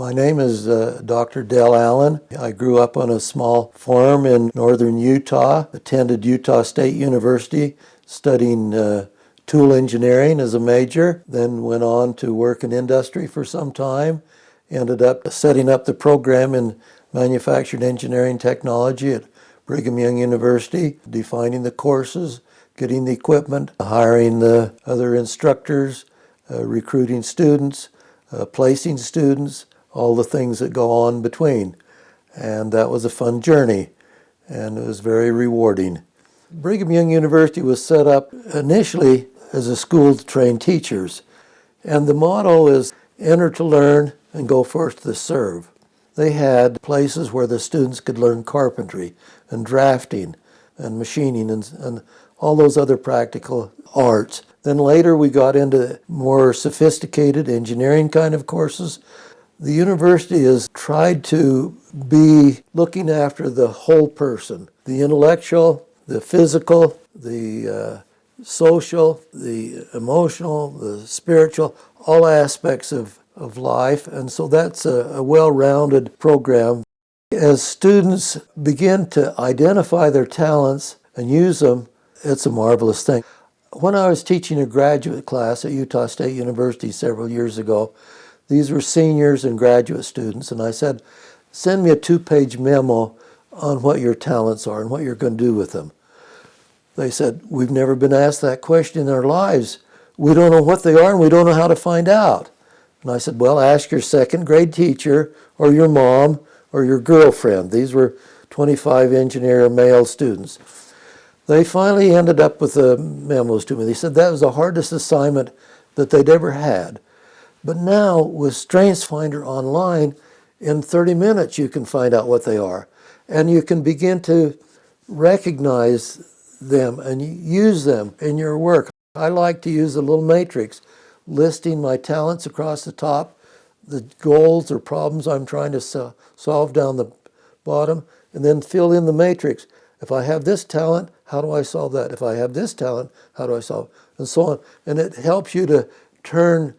My name is Dr. Dell Allen. I grew up on a small farm in northern Utah, attended Utah State University, studying tool engineering as a major, then went on to work in industry for some time, ended up setting up the program in manufacturing engineering technology at Brigham Young University, defining the courses, getting the equipment, hiring the other instructors, recruiting students, placing students, all the things that go on between. And that was a fun journey, and it was very rewarding. Brigham Young University was set up initially as a school to train teachers, and the motto is enter to learn and go forth to serve. They had places where the students could learn carpentry and drafting and machining and all those other practical arts. Then later we got into more sophisticated engineering kind of courses. The university has tried to be looking after the whole person, the intellectual, the physical, the social, the emotional, the spiritual, all aspects of life. And so that's a well-rounded program. As students begin to identify their talents and use them, it's a marvelous thing. When I was teaching a graduate class at Utah State University several years ago, these were seniors and graduate students, and I said, send me a 2-page memo on what your talents are and what you're going to do with them. They said, we've never been asked that question in our lives. We don't know what they are and we don't know how to find out. And I said, well, ask your second grade teacher or your mom or your girlfriend. These were 25 engineer male students. They finally ended up with the memos to me. They said that was the hardest assignment that they'd ever had. But now with StrengthsFinder online, in 30 minutes you can find out what they are. And you can begin to recognize them and use them in your work. I like to use a little matrix, listing my talents across the top, the goals or problems I'm trying to solve down the bottom, and then fill in the matrix. If I have this talent, how do I solve that? If I have this talent, how do I solve it? And so on. And it helps you to turn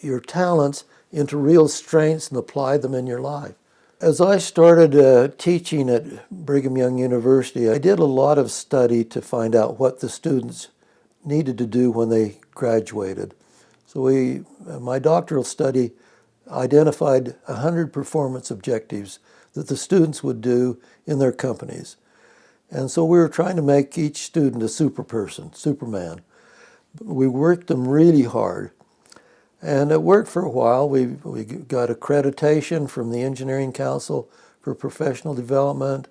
your talents into real strengths and apply them in your life. As I started teaching at Brigham Young University, I did a lot of study to find out what the students needed to do when they graduated. So my doctoral study identified 100 performance objectives that the students would do in their companies. And so we were trying to make each student a super person, Superman. We worked them really hard. And it worked for a while. We got accreditation from the Engineering Council for professional development.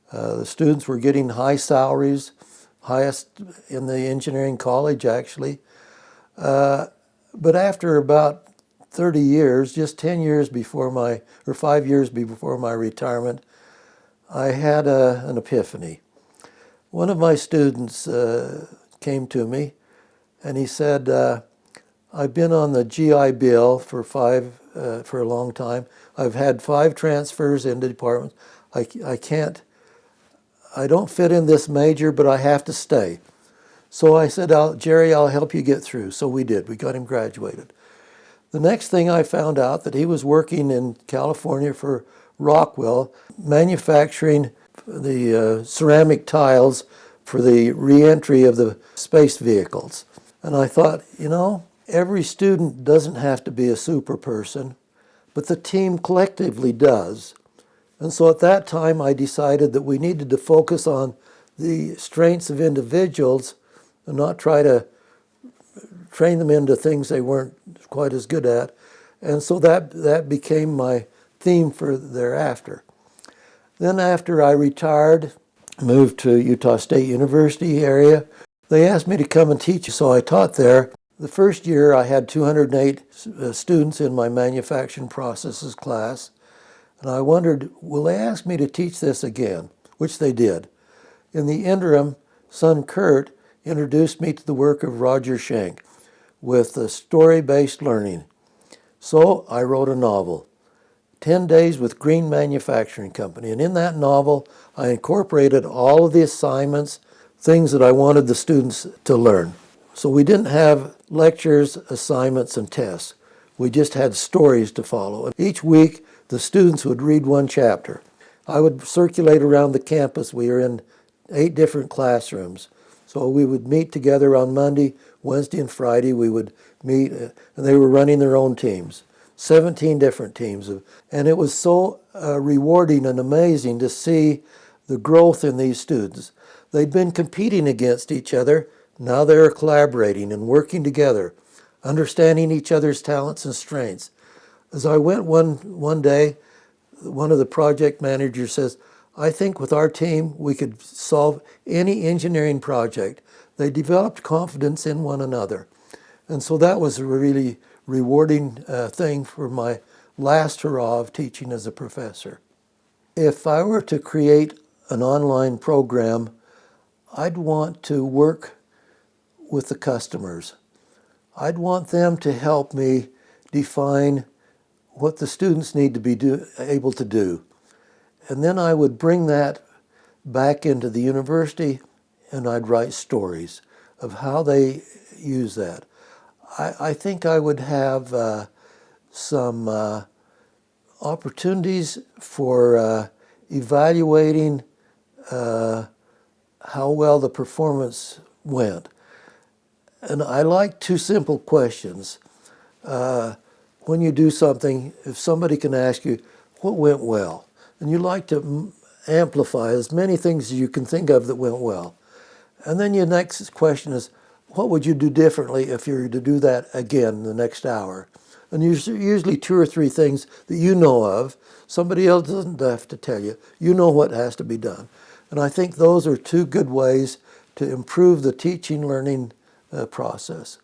The students were getting high salaries, highest in the engineering college actually. But after about 30 years, just 10 years before or 5 years before my retirement, I had an epiphany. One of my students came to me and he said, I've been on the GI Bill for a long time. I've had 5 transfers into departments. I don't fit in this major, but I have to stay. So I said, Jerry, I'll help you get through. So we did. We got him graduated. The next thing I found out that he was working in California for Rockwell, manufacturing the ceramic tiles for the re-entry of the space vehicles. And I thought, every student doesn't have to be a super person, but the team collectively does. And so at that time, I decided that we needed to focus on the strengths of individuals and not try to train them into things they weren't quite as good at. And so that became my theme for thereafter. Then after I retired, moved to Utah State University area, they asked me to come and teach, so I taught there. The first year I had 208 students in my manufacturing processes class, and I wondered, will they ask me to teach this again? Which they did. In the interim, son Kurt introduced me to the work of Roger Schenck with story-based learning. So I wrote a novel, 10 Days with Green Manufacturing Company, and in that novel I incorporated all of the assignments, things that I wanted the students to learn. So we didn't have lectures, assignments, and tests. We just had stories to follow. And each week, the students would read one chapter. I would circulate around the campus. We were in 8 different classrooms. So we would meet together on Monday, Wednesday, and Friday. We would meet, and they were running their own teams, 17 different teams. And it was so rewarding and amazing to see the growth in these students. They'd been competing against each other. Now they were collaborating and working together, understanding each other's talents and strengths. As I went one day, one of the project managers says, I think with our team we could solve any engineering project. They developed confidence in one another. And so that was a really rewarding thing for my last hurrah of teaching as a professor. If I were to create an online program, I'd want to work with the customers. I'd want them to help me define what the students need to be able to do. And then I would bring that back into the university and I'd write stories of how they use that. I think I would have some opportunities for evaluating how well the performance went. And I like 2 simple questions. When you do something, if somebody can ask you, what went well? And you like to amplify as many things as you can think of that went well. And then your next question is, what would you do differently if you were to do that again the next hour? And usually 2 or 3 things that you know of. Somebody else doesn't have to tell you. You know what has to be done. And I think those are 2 good ways to improve the teaching learning process.